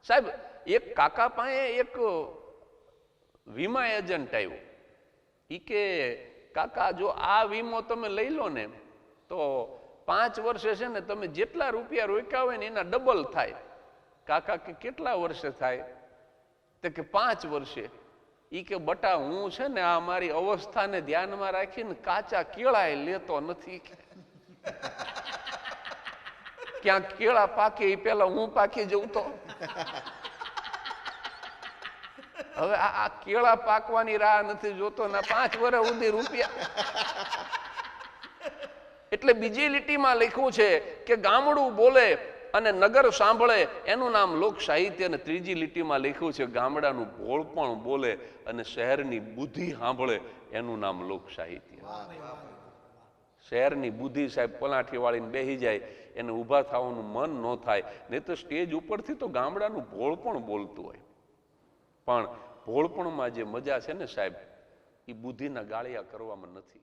સાહેબ એક કાકા પાસે એક વીમા એજન્ટ આવ્યો, ઈ કે કાકા જો આ વીમો તમે લઈ લો ને તો 5 વર્ષે છે ને તમે જેટલા રૂપિયા રોક્યા હોય ને એના ડબલ થાય. કાકા કે કેટલા વર્ષે થાય? તો કે 5 વર્ષે. ઈ કે બટા હું છે ને આ મારી અવસ્થાને ધ્યાનમાં રાખીને કાચા કેળાએ લેતો નથી. ક્યાંક કેળા પાકે એ પેલા હું પાકી જઉં તો. હવે આ કેળા પાકવાની રાહ નથી જોતો ને 5 વર્ષ સુધી રૂપિયા. એટલે બીજી લીટીમાં લખ્યું છે કે ગામડું બોલે અને નગર સાંભળે એનું નામ લોક સાહિત્ય, અને ત્રીજી લીટીમાં લખ્યું છે ગામડાનું ભોળપણ બોલે અને શહેરની બુદ્ધિ સાંભળે એનું નામ લોક સાહિત્ય. શહેરની બુદ્ધિ સાહેબ પલાઠી વાળીને બેસી જાય, એને ઊભા થવાનું મન ન થાય. નહીં તો સ્ટેજ ઉપરથી તો ગામડાનું ભોળપણ બોલતું હોય, પણ ભોળપણમાં જે મજા છે ને સાહેબ, એ બુદ્ધિના ગાળિયા કરવામાં નથી.